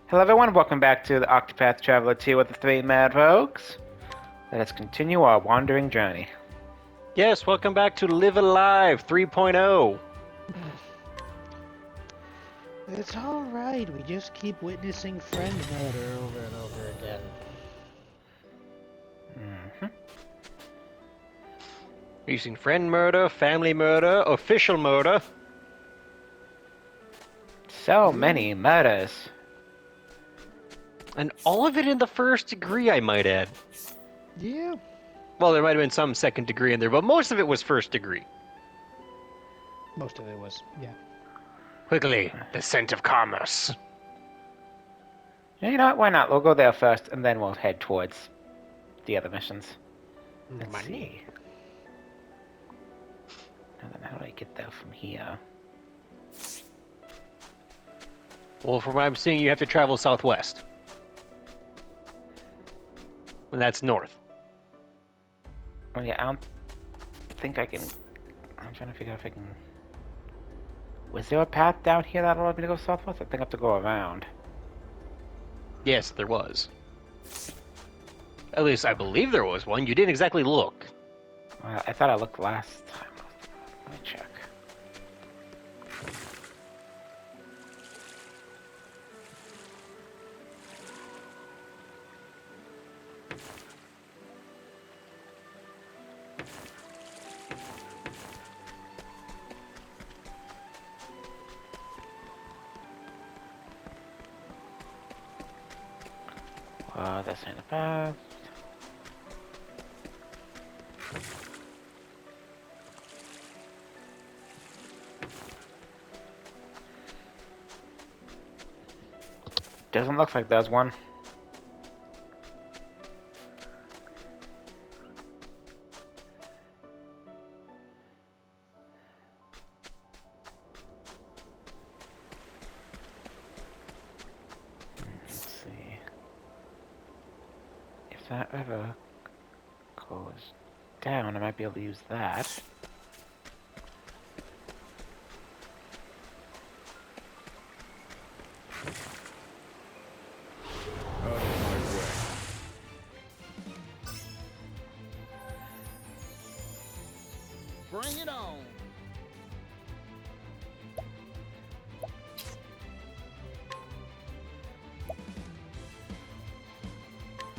Hello everyone, welcome back to the Octopath Traveler 2 with the three mad rogues. Let us continue our wandering journey. Yes, welcome back to Live Alive 3.0. It's alright, we just keep witnessing friend murder over and over again. We've seen friend murder, family murder, official murder. So many murders. And all of it in the first degree, I might add. Yeah. Well, there might have been some second degree in there, but most of it was first degree. Most of it was, yeah. Quickly, the scent of commerce. You know what, why not? We'll go there first and then we'll head towards the other missions. Let's see. Now then, how do I get there from here? Well, from what I'm seeing, you have to travel southwest. And that's north. Oh yeah, I don't think I can... I'm trying to figure out if I can... Was there a path down here that allowed me to go southwest? I think I have to go around. Yes, there was. At least I believe there was one. You didn't exactly look. I thought I looked last time. Let me check. That's in the path. Doesn't look like there's one. Let's see. If that ever goes down, I might be able to use that. Bring it on.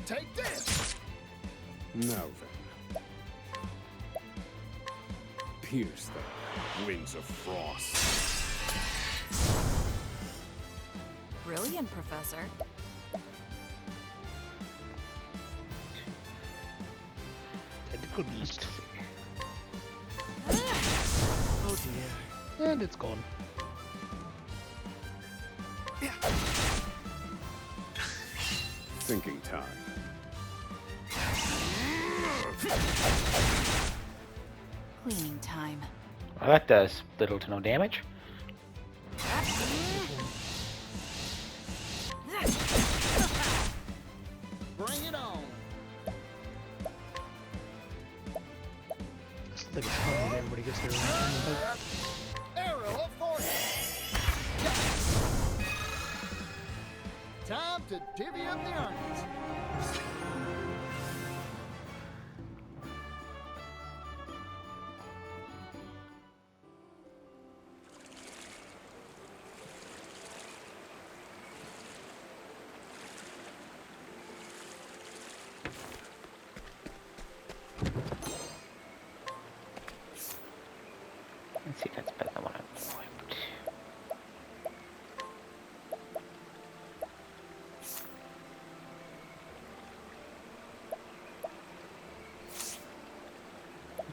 Take this. Now then. Pierce the wings of frost. Brilliant, Professor. Tentacle beast. Oh dear. And it's gone. Thinking time. Cleaning time. Well, that does little to no damage. Bring it on. I think it's funny that everybody gets their own. Arrow of force. Time to divvy up the earnings. Let's see if that's better than what I've equipped.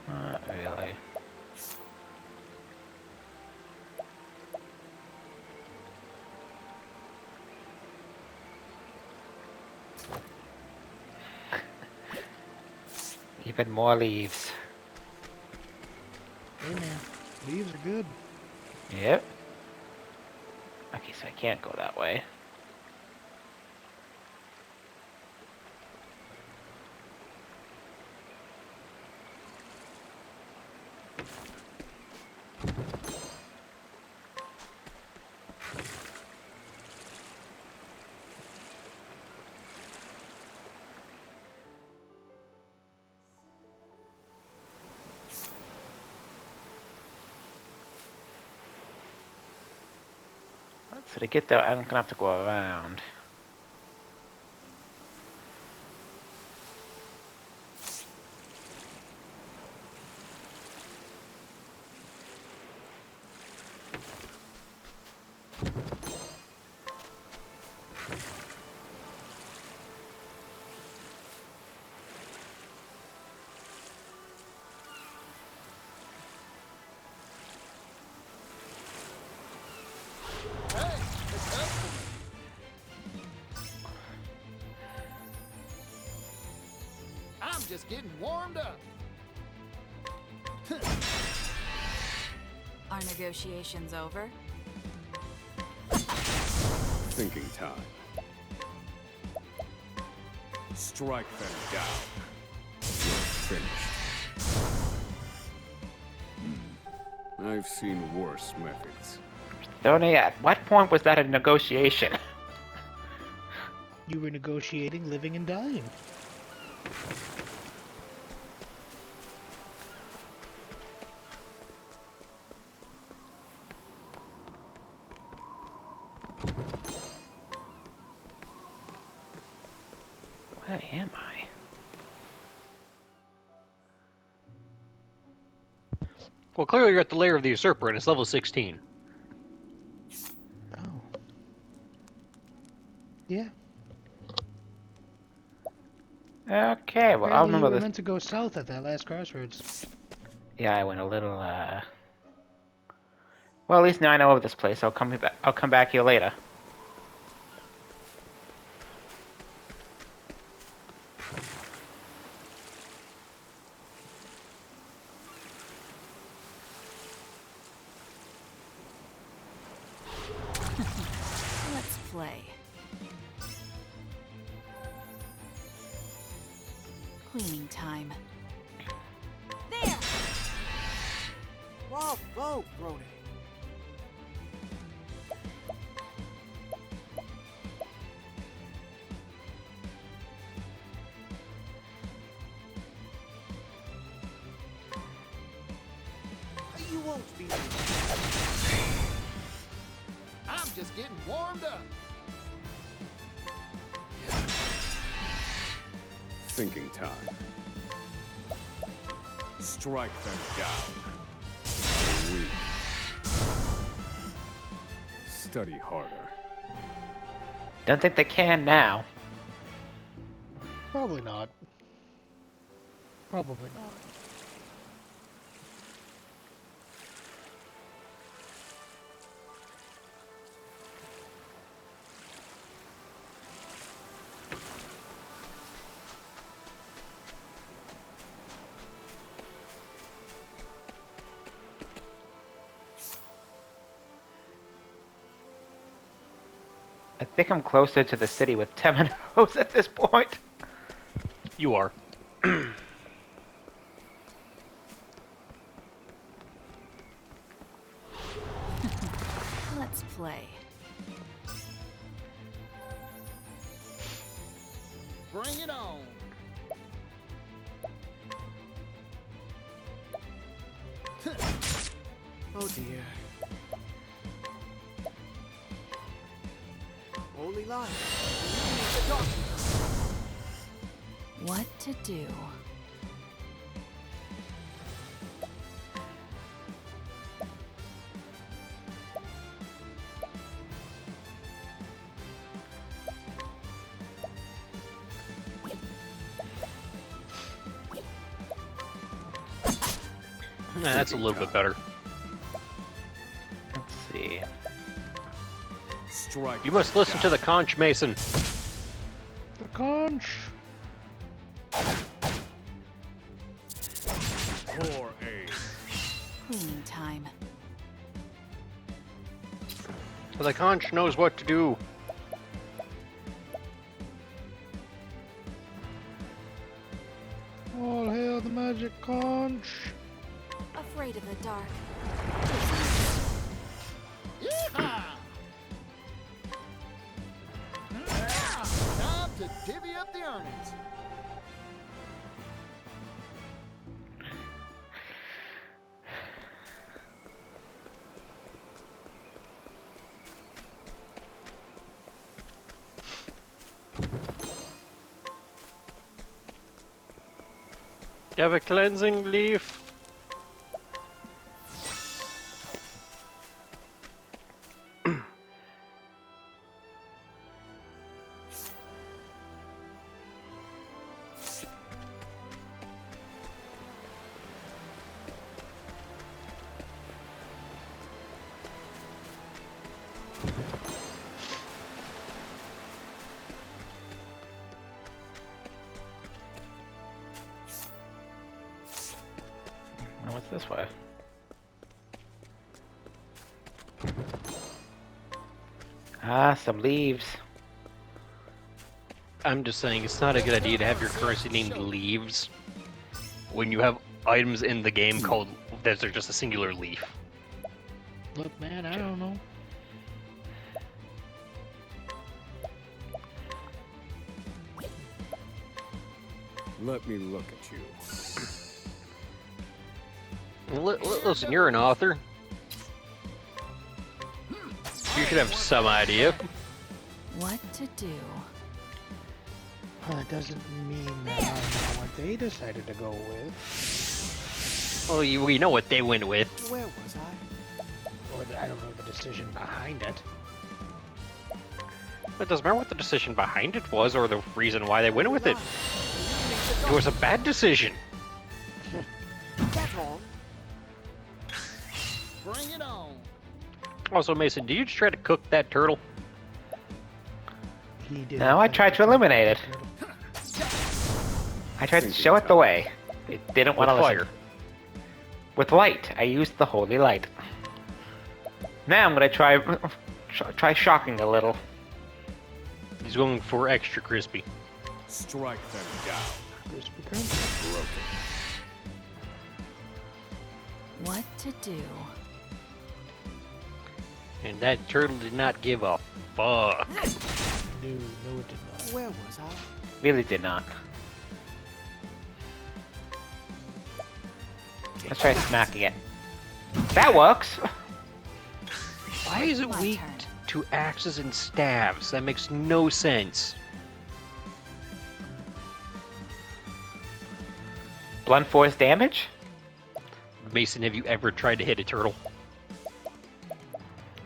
Not really. Even more leaves. Hey man, leaves are good. Yep. Okay, so I can't go that way. So to get there, I'm gonna have to go around. Hey, it's up for me. I'm just getting warmed up. Are negotiations over? Thinking time. Strike them down. You're finished. I've seen worse methods. Tony, at what point was that a negotiation? You were negotiating living and dying. Where am I? Well, clearly you're at the lair of the usurper, and it's level 16. Oh. Yeah. Okay, well, I'll Apparently you remember were this. meant to go south at that last crossroads. Yeah, I went a little, Well, at least now I know of this place. I'll come back here later. Let's play. Cleaning time. There! Bravo, Brony. You won't be. I'm just getting warmed up. Thinking time. Strike them down. Weak. Study harder. Don't think they can now. Probably not. Probably not. I think I'm closer to the city with Temenos at this point. You are. Let's play. Bring it on. Oh dear. Holy light. The darkness. What to do? That's a little bit better. Let's see. Strike. You must listen to the conch, Mason. The conch! Poor ace. Cleaning time. The conch knows what to do. All hail the magic conch! Afraid of the dark. Yeehaw! Time to divvy up the earnings. You have a cleansing leaf? Oh, what's this way? Ah, some leaves. I'm just saying, it's not a good idea to have your currency named leaves when you have items in the game called that are just a singular leaf. Look, man, I don't know. Let me look at you. Listen, you're an author. You should have some idea. What to do? Well, it doesn't mean that I know what they decided to go with. Well, we know what they went with. Where was I? Or I don't know the decision behind it. It doesn't matter what the decision behind it was or the reason why they went with it. It was a bad decision. That's all. Bring it on. Also, Mason, did you just try to cook that turtle? He did. No, I tried to eliminate it. I tried to show it the way. It didn't want to With listen. fire. With light. I used the holy light. Now I'm gonna try shocking a little. He's going for extra crispy. Strike them down. Crispy Kreme. Broken. What to do? And that turtle did not give a fuck. No, it did not. Where was I? Really did not. Let's try smacking it. That works! Why is it My weak turn. to axes and staves? That makes no sense. Blunt force damage? Mason, have you ever tried to hit a turtle?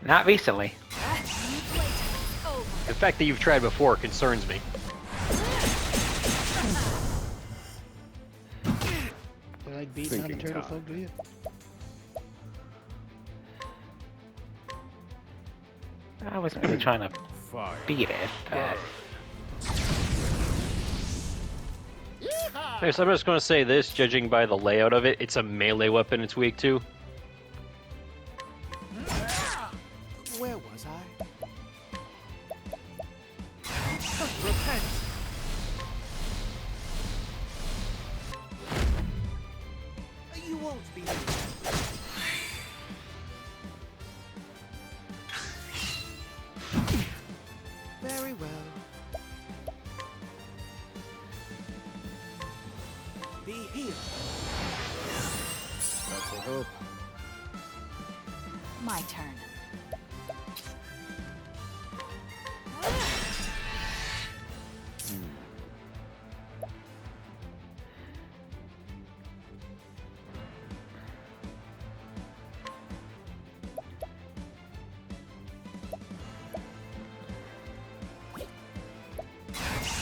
Not recently. Over. The fact that you've tried before concerns me. You like beating on the Thinking turtle time. folk, do you? I wasn't really trying to Fire. beat it, but... Okay, so I'm just going to say this, judging by the layout of it, it's a melee weapon it's weak to. Where was I? Repent. You won't be. Very well. Be healed. That's a hope. My turn.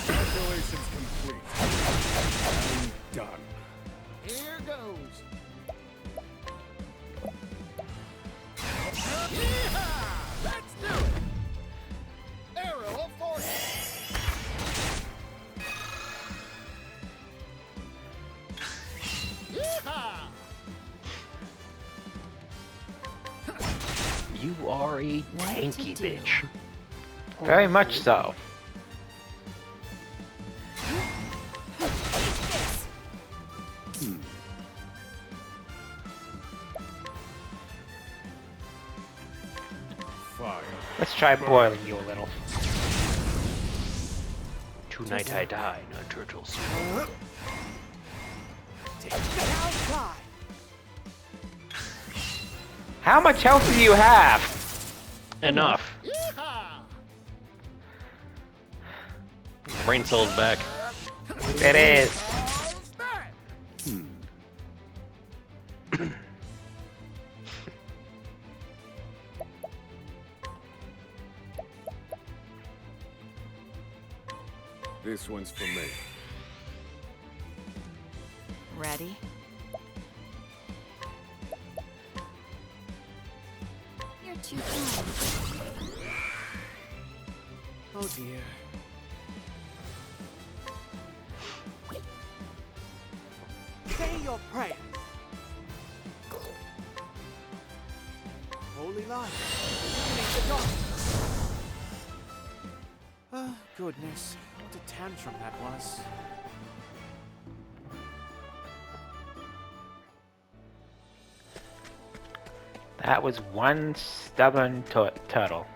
Calculations complete. I'm done. Here goes. Yeehaw! Let's do it. Arrow of force. Yeehaw! You are a What to tanky do? bitch. Very much so. Fire. Let's try boiling you a little. Tonight I die, no turtles. Take that outside. How much health do you have? Enough. Yeehaw! Brain cells back. It is. This one's for me. Ready? You're too kind. Oh dear. Say your prayers. Holy light. Illuminate the darkness. Oh, goodness. What a tantrum that was. That was one stubborn turtle.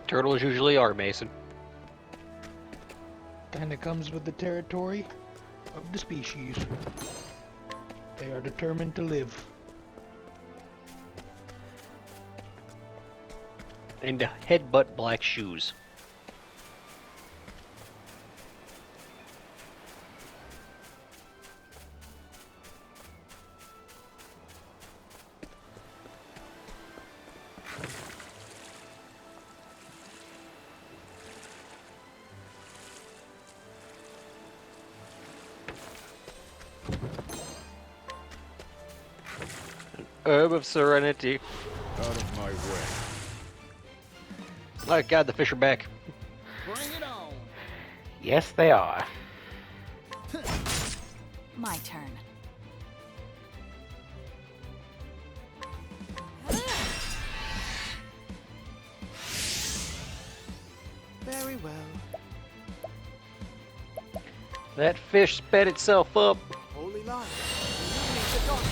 Turtles usually are, Mason. Kinda comes with the territory of the species. They are determined to live. And to headbutt black shoes. Herb of Serenity. Out of my way. Oh god, the fish are back. Bring it on. Yes, they are. My turn. Very well. That fish sped itself up. Holy light. Illuminate the darkness.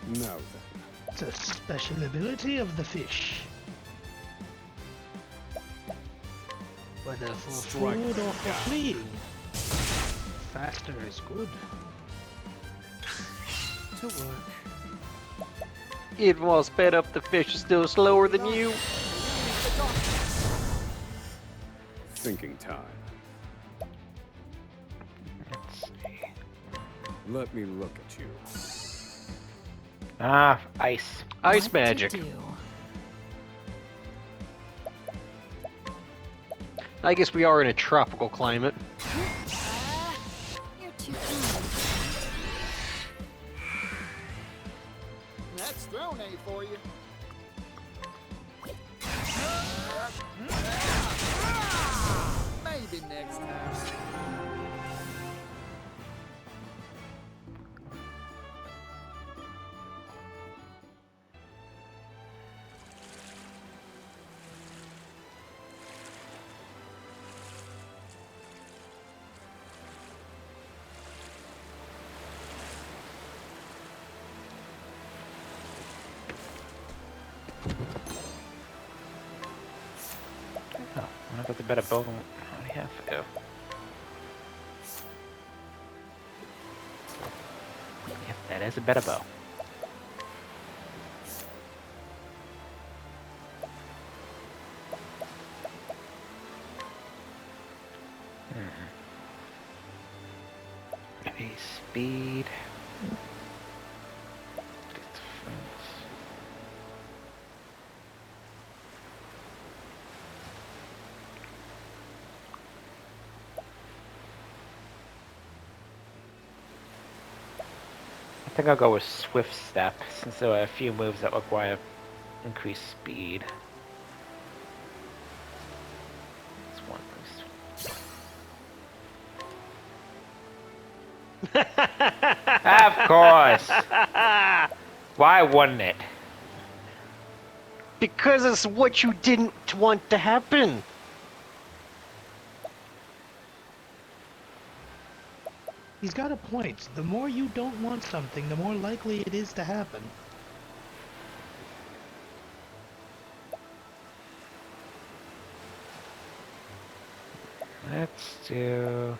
Now then. It's a special ability of the fish. Whether for Strike food them or for down. fleeing, faster is good. To work. Even while sped up, the fish is still slower than you. Illuminate the darkness. Thinking time. Let's see. Let me look at you. Ah, ice. Ice What magic. to do? I guess we are in a tropical climate. You're too kind. That's throne A for you. Maybe next time. Oh, I got the better bow than I already have. Oh. Yep, that is a better bow. Maybe speed. Defense. I think I'll go with Swift Step, since there are a few moves that require increased speed. It's one boost. Of course! Why wouldn't it? Because it's what you didn't want to happen. He's got a point. The more you don't want something, the more likely it is to happen. Let's do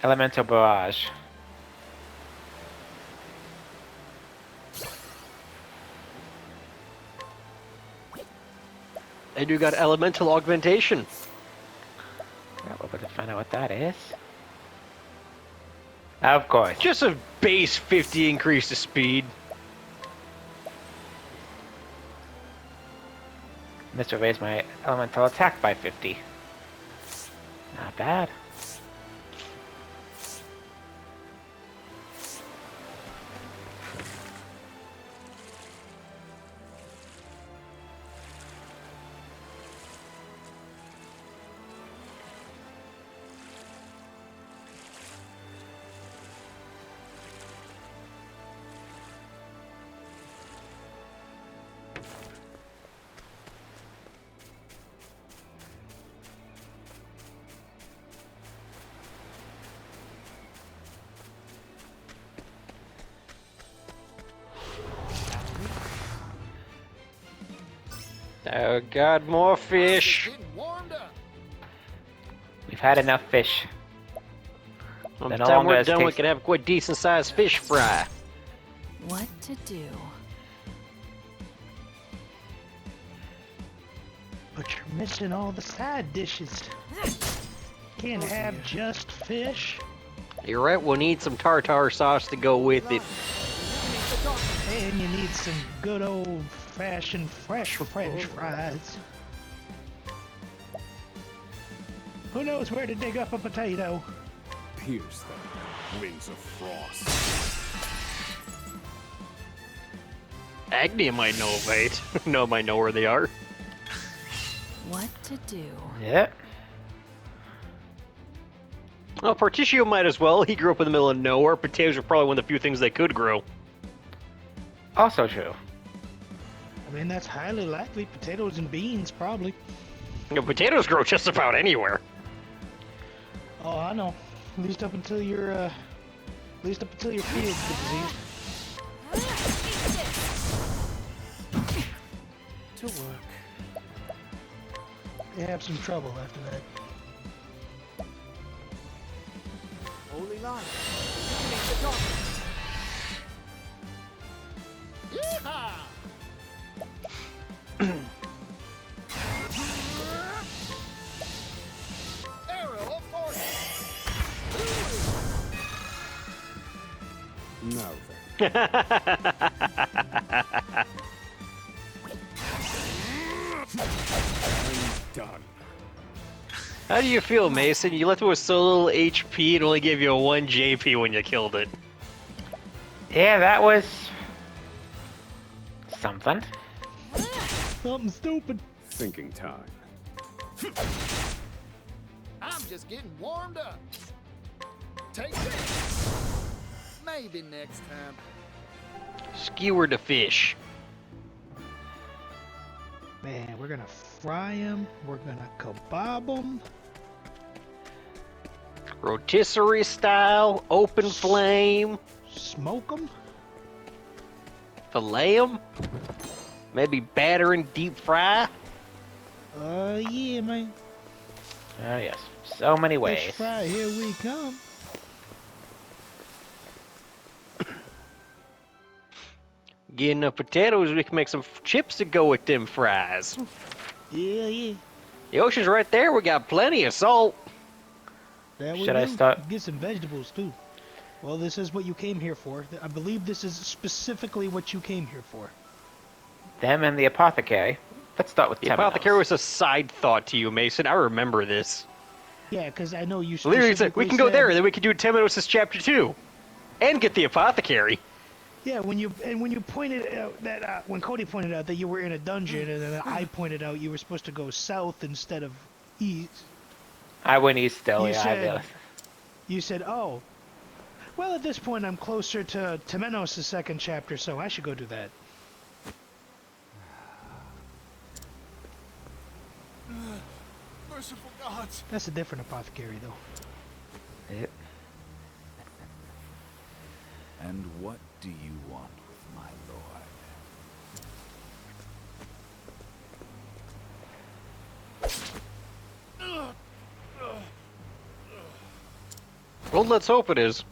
Elemental Barrage. And you got elemental augmentation. Yeah, we're gonna find out what that is. Of course. Just a base 50 increase to speed. This will raise my elemental attack by 50. Not bad. Oh god, more fish. Getting warmed up. We've had enough fish. By Then the no time longer we're has done, we taste- can have a quite decent sized fish fry. What to do? But you're missing all the side dishes. Can't have just fish. You're right, we'll need some tartar sauce to go with it. Eliminate the darkness. And you need some good old-fashioned fresh French fries. Who knows where to dig up a potato? Here's the wings of frost. Agnia might know, mate. Might know where they are. What to do? Yeah. Well, Particio might as well. He grew up in the middle of nowhere. Potatoes are probably one of the few things they could grow. Also true. I mean, that's highly likely. Potatoes and beans, probably. You know, potatoes grow just about anywhere. Oh, I know. At least up until your feed gets disease. To work. They have some trouble after that. Holy light. Eliminate the darkness. Yeehaw! Arrow of fortune. Now then. I'm done. How do you feel, Mason? You left it with so little HP, it only gave you a 1 JP when you killed it. Yeah, that was something. Something stupid. Thinking time. I'm just getting warmed up. Take this. Maybe next time. Skewer the fish. Man, we're gonna fry them. We're gonna kebab them. Rotisserie style, open flame, Smoke them. fillet 'em. Maybe batter and deep fry. Yeah, man. Oh yes, so many Fish ways. fry, here we come. Get enough potatoes, we can make some chips to go with them fries. Yeah. The ocean's right there, we got plenty of salt. That we Should I do. start- Get some vegetables too. Well, this is what you came here for. I believe this is specifically what you came here for. Them and the apothecary. Let's start with The Temenos. apothecary was a side thought to you, Mason. I remember this. Yeah, because I know you Literally said, we can go there, said- then we can do Temenos' chapter 2. And get the apothecary. Yeah, when you pointed out that when Cody pointed out that you were in a dungeon, and then I pointed out you were supposed to go south instead of east. I went east still, You yeah. I said- realized. You said, "Oh, well, at this point I'm closer to Temenos' second chapter, so I should go do that." Merciful gods. That's a different apothecary, though. Yeah. And what do you want with my lord? Well, let's hope it is.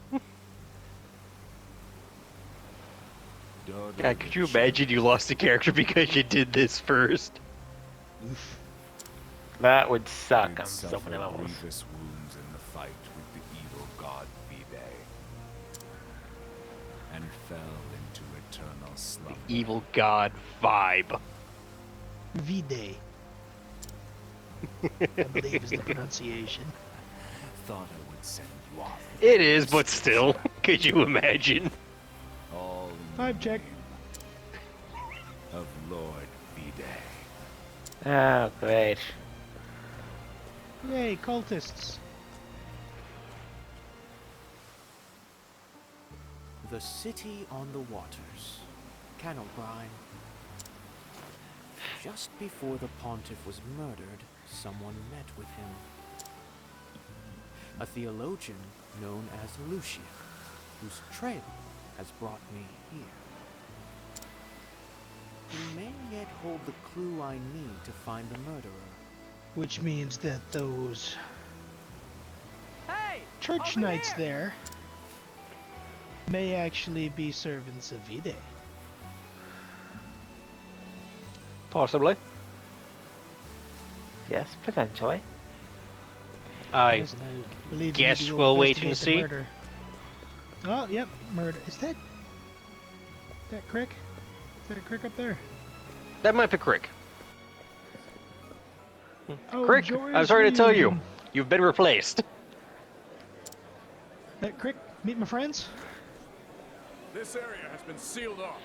Daughter God, of could the you Shadow. imagine you lost a character because you did this first? Oof. That would suck You'd on so suffer many levels. grievous wounds in the fight with the evil god Vide, and fell into eternal slumber. Evil god vibe. V-Day. I believe is the pronunciation. Thought I would send you off. It is, but still, could you imagine? All in Vibe check. the name of Lord Vide. Oh, great. Yay, cultists. The city on the waters. Cannelbrine. Just before the pontiff was murdered, someone met with him. A theologian known as Lucian, whose trail has brought me here. He may yet hold the clue I need to find the murderer. Which means that those church knights there may actually be servants of Vide. Possibly. Yes, potentially. I Yes, and I believe you guess need to go we'll wait and investigate the see. murder. Oh, yep, murder. Is that Crick? Is that a Crick up there? that might be Crick. Oh, Crick, joyous I'm sorry to tell you, reunion. you've been replaced. That Crick, meet my friends. This area has been sealed off.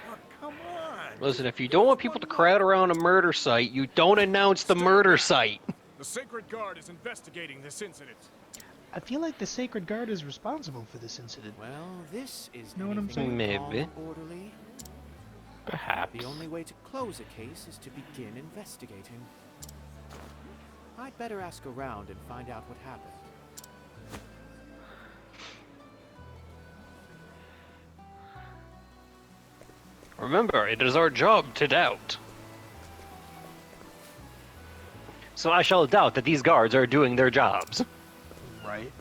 Oh, come on! Listen, if you don't want people to crowd around a murder site, you don't announce the murder site. The Sacred Guard is investigating this incident. I feel like the Sacred Guard is responsible for this incident. Well, this is Know what I'm anything saying? but calm Maybe. and orderly. Perhaps. The only way to close a case is to begin investigating. I'd better ask around and find out what happened. Remember, it is our job to doubt. So I shall doubt that these guards are doing their jobs. Right.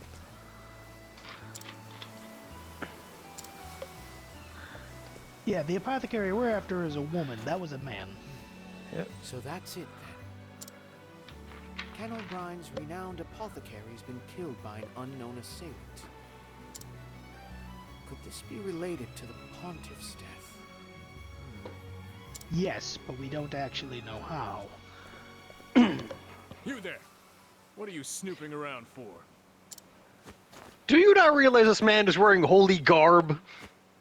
Yeah, the apothecary we're after is a woman. That was a man. So that's it then. Cannelbrine's renowned apothecary has been killed by an unknown assailant. Could this be related to the pontiff's death? Yes, but we don't actually know how. You there! What are you snooping around for? Do you not realize this man is wearing holy garb?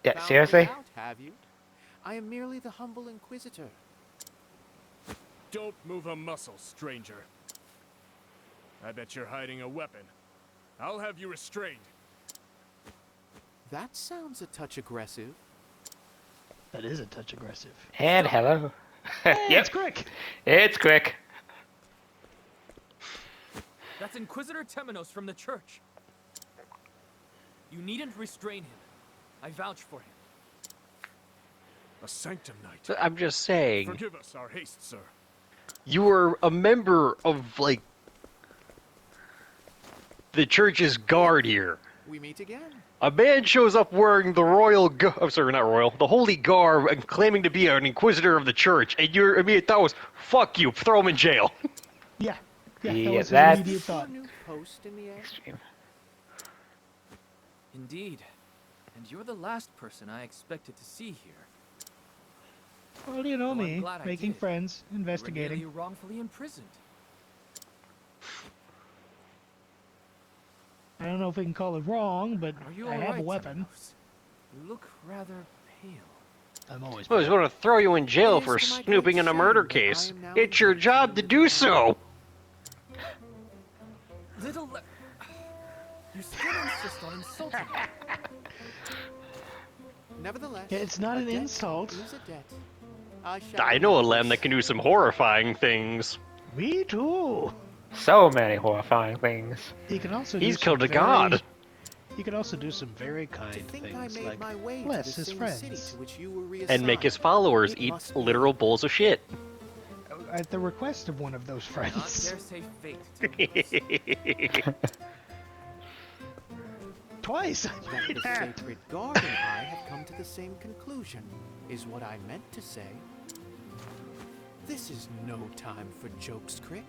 Yeah, Found me seriously? out, have you? I am merely the humble inquisitor. Don't move a muscle, stranger. I bet you're hiding a weapon. I'll have you restrained. That sounds a touch aggressive. That is a touch aggressive. And hello. Hey, Yep, it's Crick! it's quick. That's Inquisitor Temenos from the church. You needn't restrain him. I vouch for him. A Sanctum Knight. I'm just saying, Forgive us our haste, sir. you were a member of, like, the church's guard here. We meet again. A man shows up wearing the I'm sorry, not royal, the holy garb and claiming to be an inquisitor of the church, and your immediate thought was, fuck you, throw him in jail. Yeah. Yeah, that Yeah, was his that's- immediate thought. New post in the air. Extreme. Indeed. And you're the last person I expected to see here. Well, you know Well, I'm me, glad I making did. friends, You were investigating. nearly wrongfully imprisoned. I don't know if we can call it wrong, but Are you I all have right, a weapon. Temenos? You look rather pale. I'm always. I was going to throw you in jail It for is to my snooping great in a shame murder that I case. am now It's your engaged job in to the do so. Little You still insist on insulting me. Nevertheless, Yeah, it's not a an debt insult. is a debt. I shall I know a remember lamb that this. can do some horrifying things. Me too. So many horrifying things. He can also. He's do killed some a god. very- He can also do some very kind To think I things, made like my way to bless the his same friends. city to which you were And make his reassigned. followers It eat must be. literal bowls of shit. At the request of one of those Not friends. dare say fate. Temenos. Twice. I That might the add. Sacred Guard and I had come to the same conclusion, is what I meant to say. This is no time for jokes, Crick.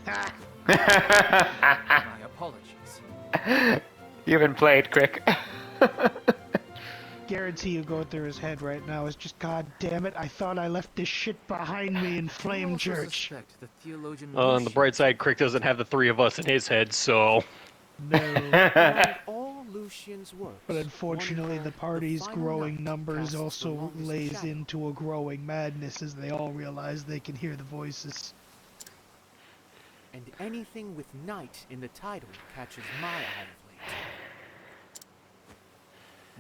My apologies. You've been played, Crick. Guarantee you going through his head right now is just, God damn it, I thought I left this shit behind me in You Flame also Church. suspect the theologian On the bright side, Crick doesn't have the three of us in his head, so... No. Among all Lucian's works, But unfortunately, one the called party's Final growing Night numbers casts the also longest lays shadow. into a growing madness as they all realize they can hear the voices. And anything with night in the title catches my eye of late.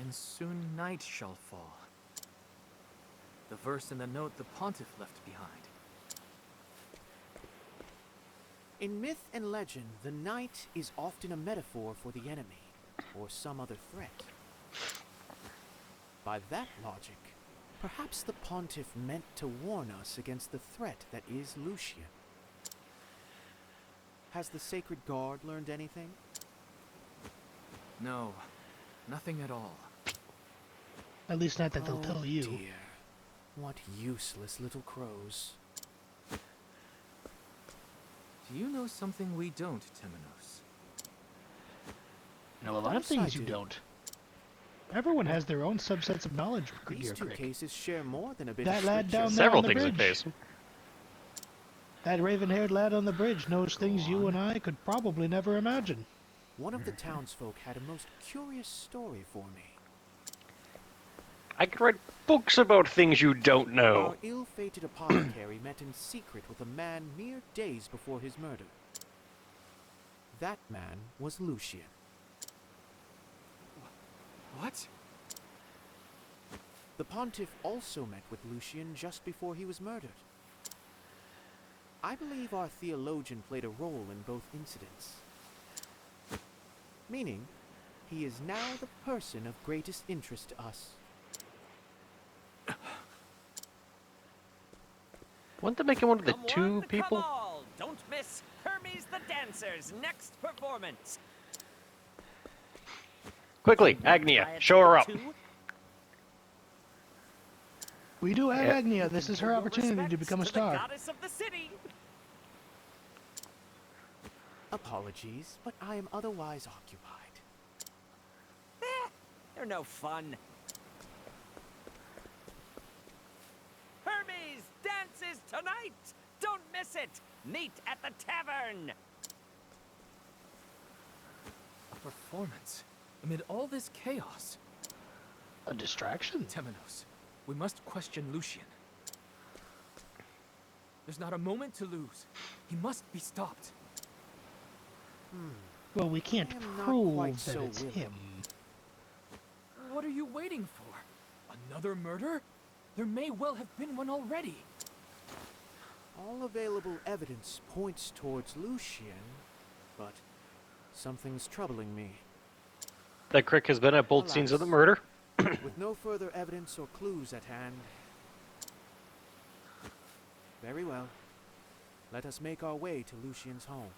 And soon night shall fall. The verse in the note the pontiff left behind. In myth and legend, the night is often a metaphor for the enemy, or some other threat. By that logic, perhaps the pontiff meant to warn us against the threat that is Lucian. Has the Sacred Guard learned anything? No, nothing at all. At least not that they'll tell you. Dear. What useless little crows. Do you know something we don't, Temenos? Know a lot of Of course I things you do. don't. Everyone has their own subsets of knowledge, These dear two Crick. cases share more than a bit That of lad scripture. down there Several on the things in bridge. face. That raven-haired lad on the bridge knows things you and I could probably never imagine. One of the townsfolk had a most curious story for me. I could write books about things you don't know. Our ill-fated apothecary met in secret with a man mere days before his murder. That man was Lucian. What? The pontiff also met with Lucian just before he was murdered. I believe our theologian played a role in both incidents. Meaning, he is now the person of greatest interest to us. Wouldn't that make him one of the Come two one, people? Come all. Don't miss Hermes the Dancer's next performance. Quickly, Agnia, show her up. We do have Yeah. Agnia. This is her opportunity to become a The star. goddess of the city. Apologies, but I am otherwise occupied. They're no fun. Hermes dances tonight. Don't miss it. Meet at the tavern. A performance? Amid all this chaos? A distraction? Temenos, we must question Lucian. There's not a moment to lose. He must be stopped. Well, we can't I am not prove quite that so it's willing. him. What are you waiting for? Another murder? There may well have been one already. All available evidence points towards Lucian, but something's troubling me. That Crick has been at both scenes of the murder. With no further evidence or clues at hand. Very well. Let us make our way to Lucian's home.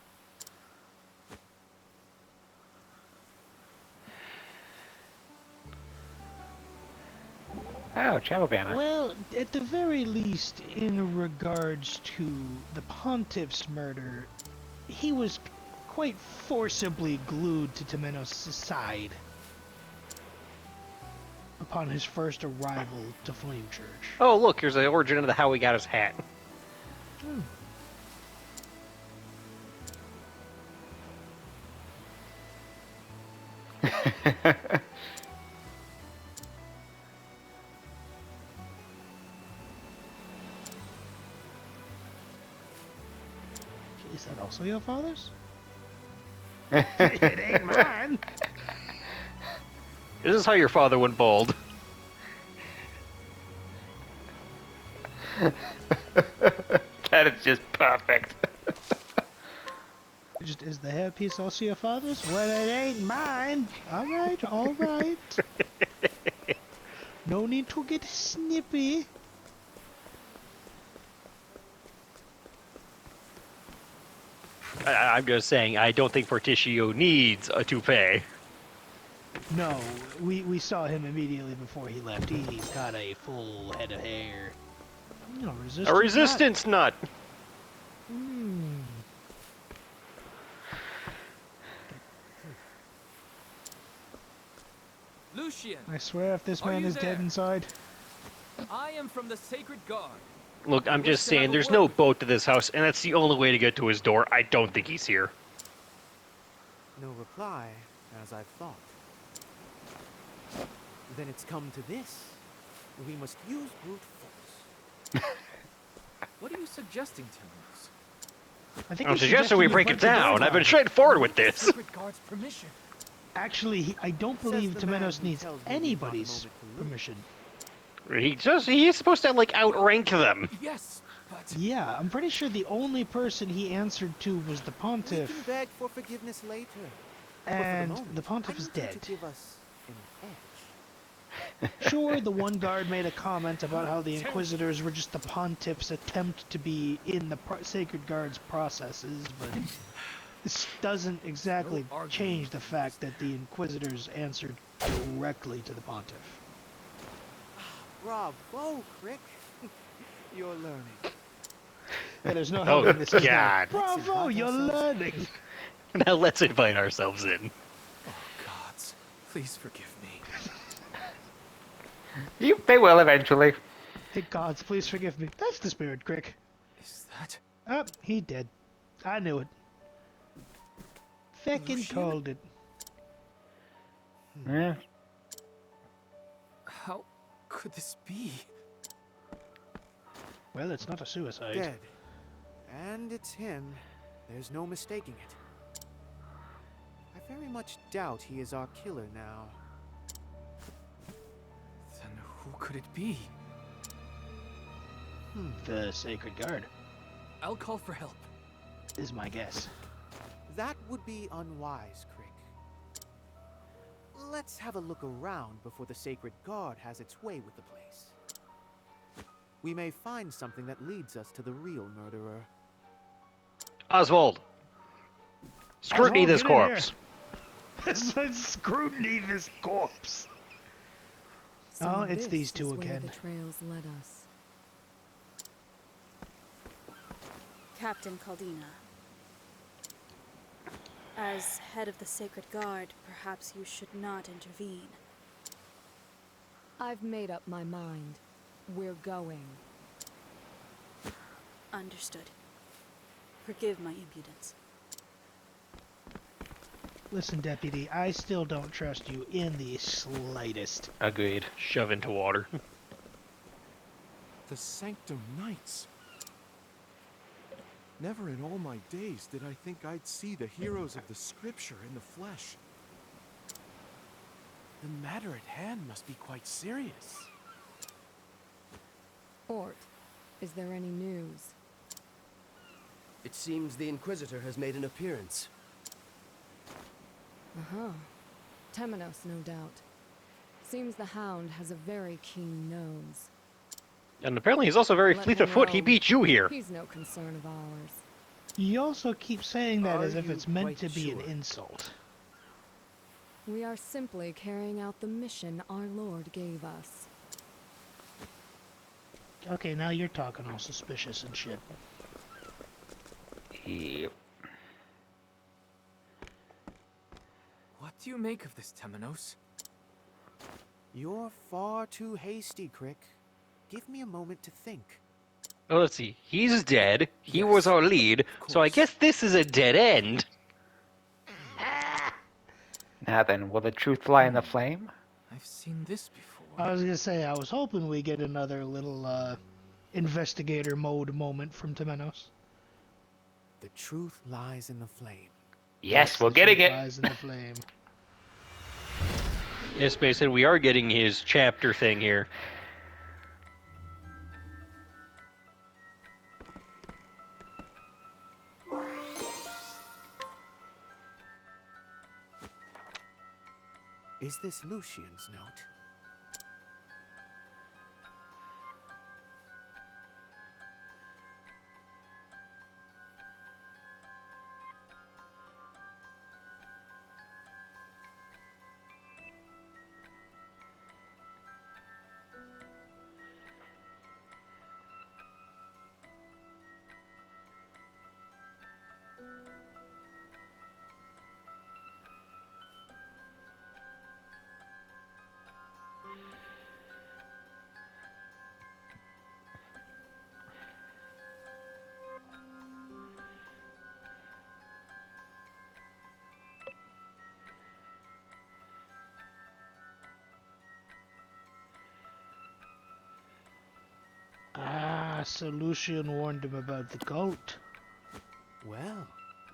Oh, travel banner. Well, at the very least, in regards to the pontiff's murder, he was quite forcibly glued to Temenos' side upon his first arrival to Flame Church. Oh, look, here's the origin of how he got his hat. Is that also your father's? It ain't mine. This is how your father went bald. That is just perfect. Just, is the hairpiece also your father's? Well, it ain't mine. All right, all right. No need to get snippy. I'm just saying, I don't think Fortitio needs a toupee. No, we saw him immediately before he left. He's got a full head of hair. You know, A resistance nut. Hmm. Lucian, I swear, if this Are man you is dead there? inside. I am from the Sacred Guard. Look, I'm Wish just to have saying, a there's word no with you. boat to this house, and that's the only way to get to his door. I don't think he's here. No reply, as I thought. Then it's come to this. We must use brute force. What are you suggesting, Timos? I think I'm he's suggesting we suggesting break a it bunch of down. I've been guard. straightforward with The this. Sacred Guard's permission. Actually, I don't Says believe the man Temenos who needs tells me we've got a anybody's moment to lose. permission. He is supposed to, like, outrank them. Yes, but Yeah, I'm pretty sure the only person he answered to was the We Pontiff, can beg for forgiveness later. But for and moment, the Pontiff I is need you dead. to give us an edge. Sure, the one guard made a comment about how the Inquisitors were just the Pontiff's attempt to be in the Sacred Guard's processes, but this doesn't exactly arguing change the with fact that the Inquisitors answered directly to the Pontiff. Bravo, Crick. You're learning. Yeah, there's no Oh, helping this. is now, God. Bravo, Let's you're invite ourselves learning. Now let's invite ourselves in. oh gods, please forgive me. They will eventually. Hey gods, please forgive me. That's the spirit, Crick. Is that Oh, he dead. I knew it. Feckin' Lucian? told it. Yeah. how could this be? Well, it's not a suicide. Dead. And it's him. There's no mistaking it. I very much doubt he is our killer now. Then who could it be? The Sacred Guard I'll call for help. is my guess. That would be unwise, Crick. Let's have a look around before the Sacred Guard has its way with the place. We may find something that leads us to the real murderer. Oswald. Scrutiny Oswald, this get in here. corpse. Let's scrutiny this corpse. So Oh, it's this these two is where again. the trails led us. Captain Caldina. As head of the Sacred Guard, perhaps you should not intervene. I've made up my mind. We're going. Understood. Forgive my impudence. Listen, Deputy, I still don't trust you in the slightest. Agreed. Shove into water. The Sanctum Knights. Never in all my days did I think I'd see the heroes of the scripture in the flesh. The matter at hand must be quite serious. Ort, is there any news? It seems the Inquisitor has made an appearance. Uh-huh. Temenos, no doubt. Seems the Hound has a very keen nose. And apparently he's also very Let fleet him of foot. He roam. beat you here. He's no concern of ours. You also keep saying that Are as if you it's meant quite to be an sure? insult. We are simply carrying out the mission our Lord gave us. Okay, now you're talking all suspicious and shit. Yep. What do you make of this, Temenos? You're far too hasty, Crick. Give me a moment to think. Oh, let's see. He's dead. He Yes, was our lead. So I course. guess this is a dead end. Now then, will the truth lie in the flame? I've seen this before. I was gonna say, I was hoping we get another little, investigator mode moment from Temenos. The truth lies in the flame. Yes, we're The getting truth it. lies in the flame. Yes, Mason, we are getting his chapter thing here. Is this Lucian's note? so Lucian warned him about the cult. Well,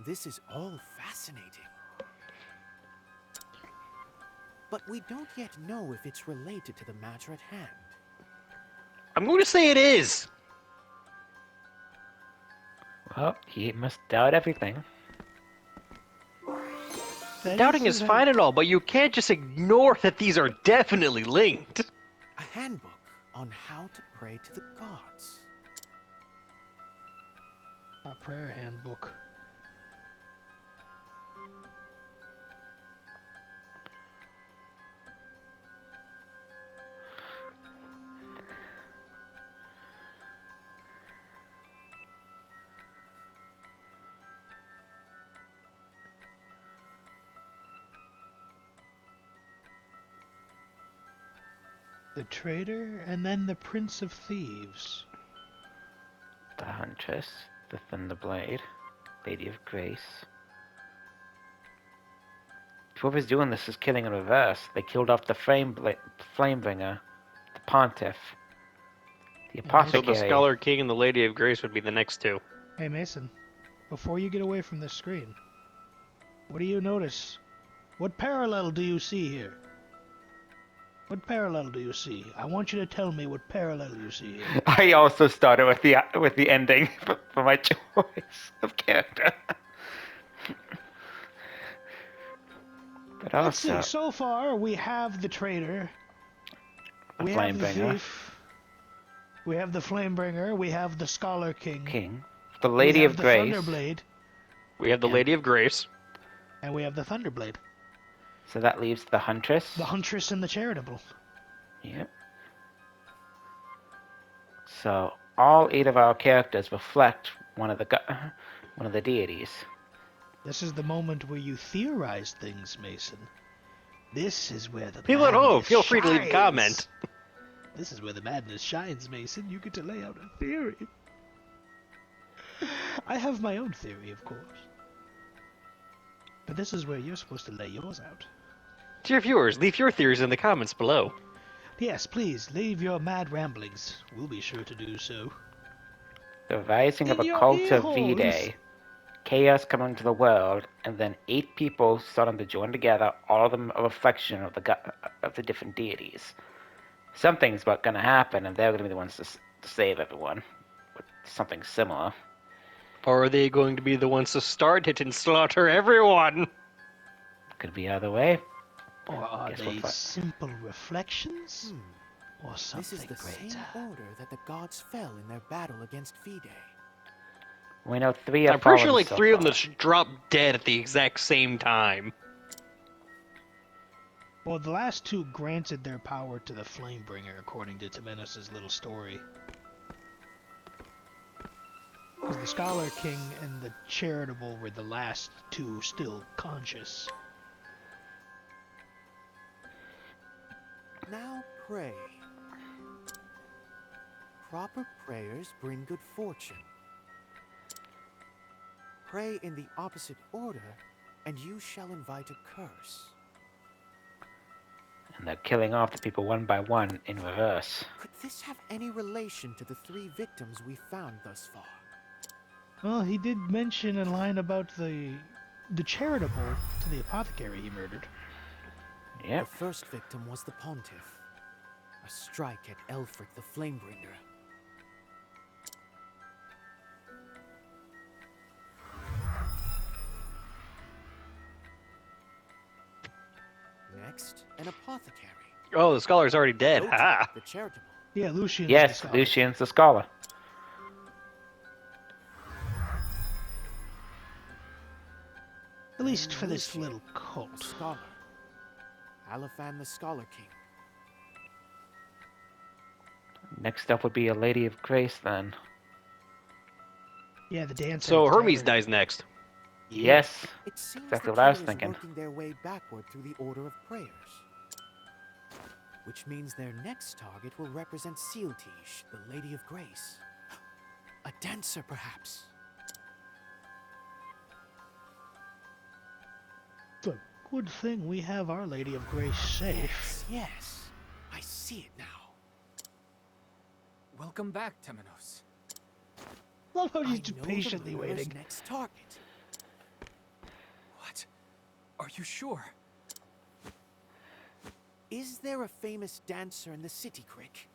this is all fascinating. But we don't yet know if it's related to the matter at hand. I'm going to say it is. Well, he must doubt everything. Doubting is fine and all, but you can't just ignore that these are definitely linked. A handbook on how to pray to the gods. A prayer handbook. The traitor, and then the Prince of Thieves. The Huntress, the Thunderblade, Lady of Grace. Whoever's doing this is killing in reverse. They killed off the Flamebringer, the Pontiff, the So Apothecary. the Scholar King and the Lady of Grace would be the next two. Hey Mason, before you get away from the screen, what do you notice? What parallel do you see here? What parallel do you see? I want you to tell me what parallel you see here. I also started with the ending for my choice of character. But Let's see. also, So far, we have the traitor. the We have the Flamebringer, thief. We have the Flamebringer. We have the Scholar King. the We Lady have of the Grace. Thunderblade. We have the Lady of Grace. And we have the Thunderblade. So that leaves the Huntress. The Huntress and the Charitable. Yep. So all 8 of our characters reflect one of the deities. This is the moment where you theorize things, Mason. This is where the People at home, madness feel free to leave a shines. comment. This is where the madness shines, Mason. You get to lay out a theory. I have my own theory, of course. But this is where you're supposed to lay yours out. Dear viewers, leave your theories in the comments below. Yes, please, leave your mad ramblings. We'll be sure to do so. The rising of In a your cult ear of holes. V-Day. Chaos coming to the world, and then 8 people starting to join together, all of them a reflection of the different deities. Something's going to happen, and they're going to be the ones to save everyone. With something similar. Or are they going to be the ones to start it and slaughter everyone? Could be either way. Or are Guess they we'll find- simple reflections? Or something This is the greater? same order that the gods fell in their battle against V-Day. We know 3 have I'm pretty sure fallen like so 3 of them far. just dropped dead at the exact same time. Well, the last 2 granted their power to the Flamebringer, according to Temenos' little story. Because the Scholar King and the Charitable were the last 2 still conscious. Now pray. Proper prayers bring good fortune. Pray in the opposite order, and you shall invite a curse. And they're killing off the people one by one in reverse. Could this have any relation to the 3 victims we found thus far? Well, he did mention a line about the Charitable to the Apothecary he murdered. Yep. The first victim was the Pontiff. A strike at Elfric the Flamebringer. Next, an apothecary. Oh, the Scholar's already dead. Noted, Ha! the charitable. Yeah, Lucian. Yes, Lucian's the scholar. At least for this little A cult. scholar. Alaphan the Scholar King. Next up would be a Lady of Grace then. Yeah, the dancer. So at the Hermes tavern. dies next. Yes. It seems Exactly the what I was killer is thinking. working their way backward through the order of prayers. Which means their next target will represent Sealtish, the Lady of Grace. A dancer, perhaps. It's a good thing we have Our Lady of Grace safe. Yes, I see it now. Welcome back, Temenos. love how I he's just know the patiently murderer's waiting. next target. What? Are you sure? Is there a famous dancer in the city, Crick?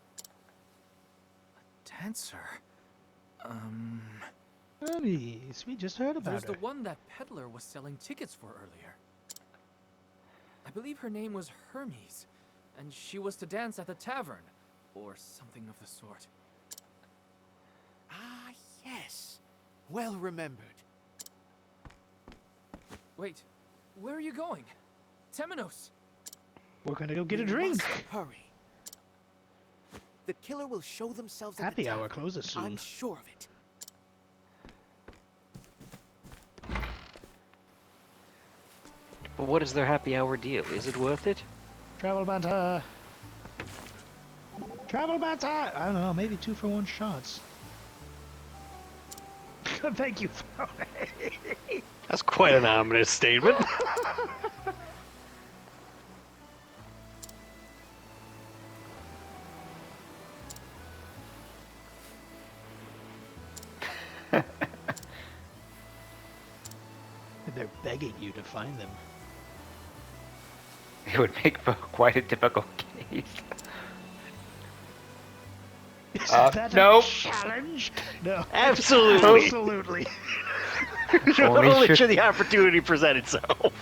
Dancer? Hermes, we just heard about There's her. the one that peddler was selling tickets for earlier. I believe her name was Hermes, and she was to dance at the tavern, or something of the sort. Ah, yes. Well remembered. Wait, where are you going? Temenos! We're gonna go get a We drink. must hurry. The killer will show themselves at Happy the hour tavern. closes soon. I'm sure of it. But what is their happy hour deal? Is it worth it? Travel banter. Travel banter. I don't know, maybe 2-for-1 shots. Thank you, Tony. That's quite an ominous statement. They're begging you to find them. It would make for quite a difficult case. Is that nope. a challenge? No. Absolutely. Absolutely. Only should the opportunity present itself.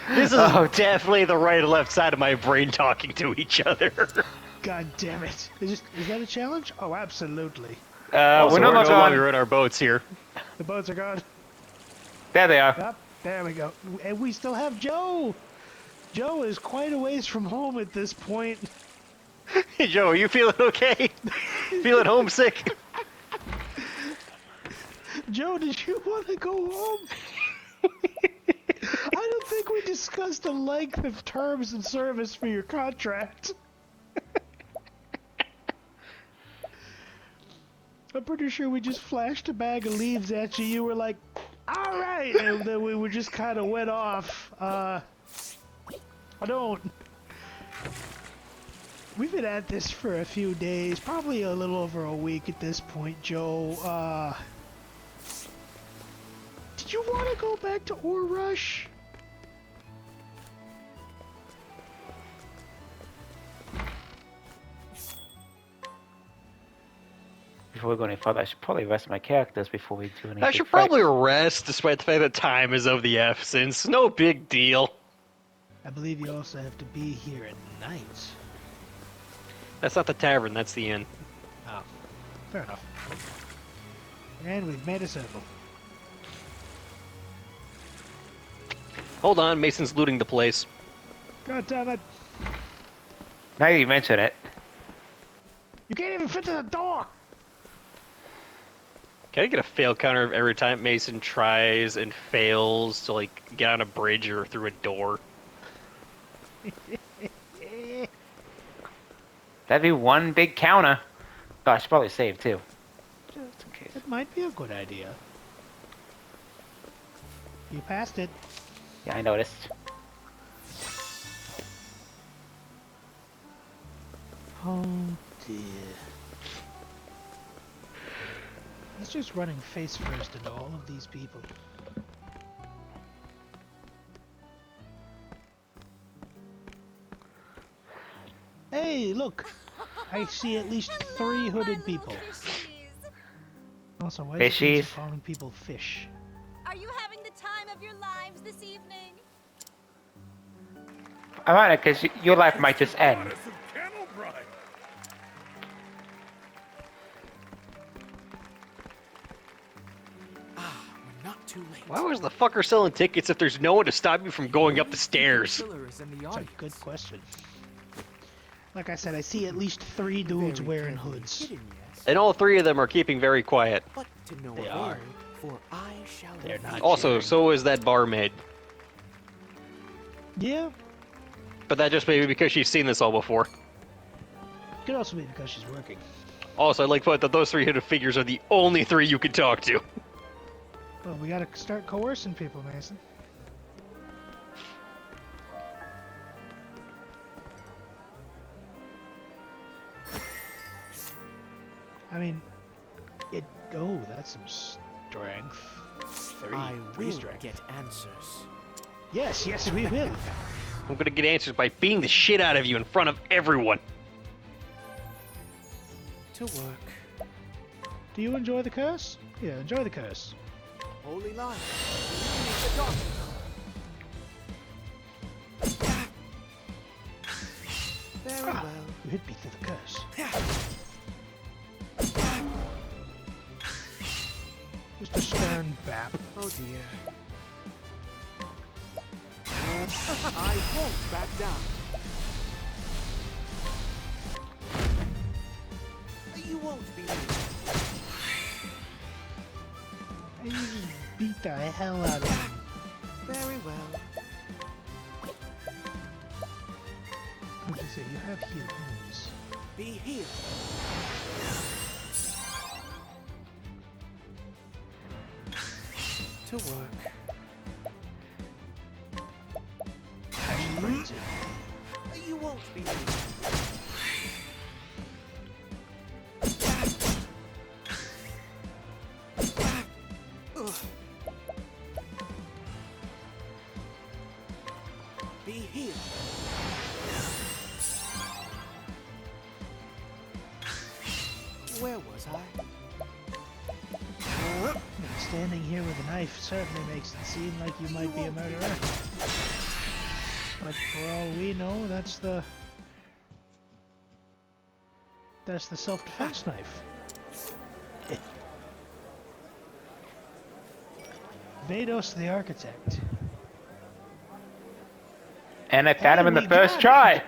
This is definitely the right and left side of my brain talking to each other. God damn it. Is that a challenge? Oh, absolutely. Also, we're no we're no longer longer in our boats here. The boats are gone. There they are. Up, there we go. And we still have Joe. Joe is quite a ways from home at this point. Hey, Joe, are you feeling okay? Feeling homesick? Joe, did you want to go home? I don't think we discussed the length of terms and service for your contract. I'm pretty sure we just flashed a bag of leaves at you. You were like, all right. And then we were just kind of went off. I don't. We've been at this for a few days, probably a little over a week at this point, Joe. Did you want to go back to Ore Rush? Before we go any further, I should probably rest my characters before we do anything. I should probably rest, despite the fact that time is of the essence. No big deal. I believe you also have to be here at night. That's not the tavern, that's the inn. Oh, fair enough. And we've made a circle. Hold on, Mason's looting the place. God damn it. Now you mention it. You can't even fit to the door! Can I get a fail counter every time Mason tries and fails to, like, get on a bridge or through a door? That'd be one big counter. Oh, I should probably save too. Just in case. That might be a good idea. You passed it. Yeah, I noticed. Oh dear. He's just running face first into all of these people. Hey, look! I see at least 3 hooded people. Also, why is Fishies. it calling people fish? Are you having the time of your lives this evening? Ironic, because your life might just end. Not too late. Why was the fucker selling tickets if there's no one to stop you from going up the stairs? That's a good question. Like I said, I see at least 3 dudes wearing hoods. And all 3 of them are keeping very quiet. But to no They avail, are. for I shall They're not Also, cheering. so is that barmaid. Yeah, But that just may be because she's seen this all before. could also be because she's working. Also, I'd like to point out that those 3 hidden figures are the only 3 you can talk to. Well, we gotta start coercing people, Mason. I mean, Oh, that's some strength. Three I will strength. get answers. Yes, yes, we will. I'm gonna get answers by beating the shit out of you in front of everyone. To work. Do you enjoy the curse? Yeah, enjoy the curse. Holy light. Illuminate the dark. Very well. You hit me through the curse. Just a stern bap. Oh dear. I won't back down. You won't be me. And you just beat the hell out of him. Very well. What did you say? You have healed wounds. Be healed. To work. You won't be me. Be healed. Where was I? Standing here with a knife certainly makes it seem like you might be a murderer. But for all we know, that's the self-defense knife. Vados the Architect. And I found him in the we first got try.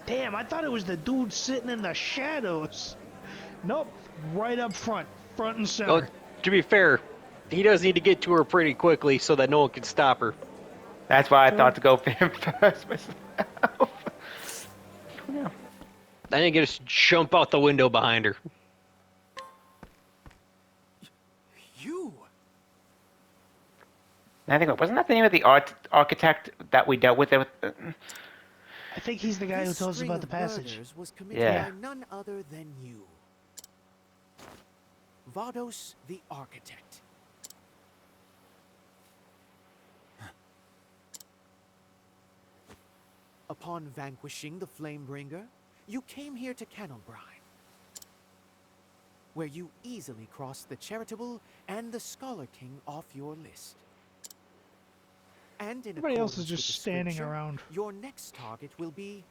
Damn, I thought it was the dude sitting in the shadows. Nope, right up front and center. Oh, to be fair, he does need to get to her pretty quickly so that no one can stop her. That's why I thought to go for him first myself. Yeah. I didn't get to jump out the window behind her. You? I think wasn't that the name of the architect that we dealt with? I think he's the guy who told us about the passage. Was committed Yeah. by none other than you. Vados the Architect. Upon vanquishing the Flamebringer, you came here to Kennelbrine, where you easily crossed the Charitable and the Scholar King off your list. And in Everybody else is accordance with just the standing scripture, around. Your next target will be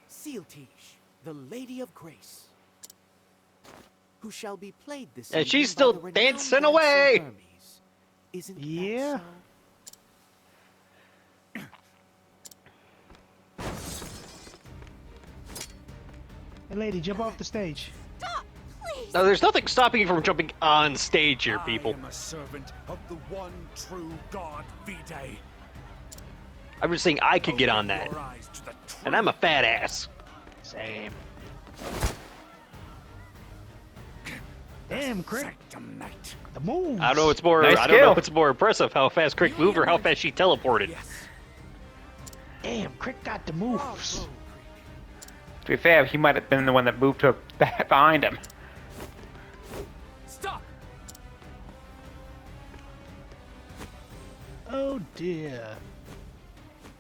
Sealtish, the Lady of Grace, who shall be played this And evening she's by still the renowned dancing dancer away. Hermes. Isn't Yeah. that so? Hey lady, jump off the stage. Stop, please. Now, there's nothing stopping you from jumping on stage here, people. I am a servant of the one true God, Vitae. I'm just saying I could get on Open that. your eyes to the truth. And I'm a fat ass. Same. Damn, Crick. Sanctum Knight. The moves. I don't know what's more. Nice I don't know skill. if it's more impressive how fast Crick moved or how fast she teleported. Yes. Damn, Crick got the moves. Bravo, To be fair, he might have been the one that moved her back behind him. Stop! Oh dear.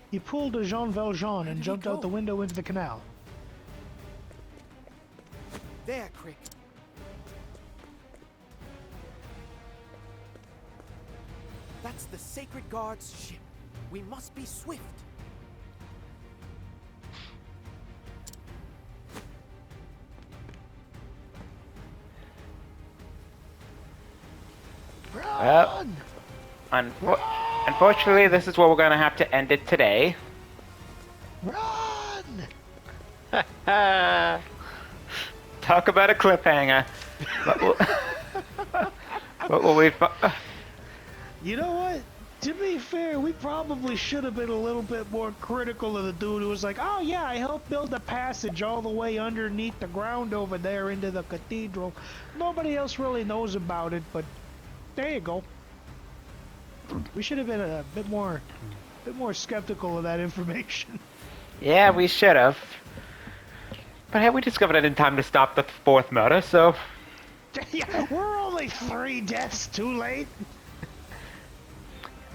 He pulled a Jean Valjean and did he jumped out go? the window into the canal. There, Crick. That's the Sacred Guard's ship. We must be swift. Well, unfortunately, this is where we're going to have to end it today. Run! Talk about a cliffhanger. What will we... You know what? To be fair, we probably should have been a little bit more critical of the dude who was like, oh yeah, I helped build a passage all the way underneath the ground over there into the cathedral. Nobody else really knows about it, but there you go. We should have been a bit more skeptical of that information. Yeah, we should have. But hey, we discovered it in time to stop the fourth murder, so... Yeah, we're only 3 deaths too late.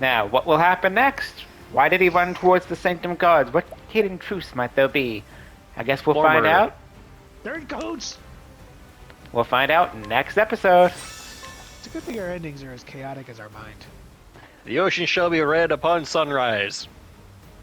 Now, what will happen next? Why did he run towards the Sanctum Guards? What hidden truths might there be? I guess we'll More find murder. out. They're in cahoots. We'll find out next episode. It's a good thing our endings are as chaotic as our mind. The ocean shall be red upon sunrise.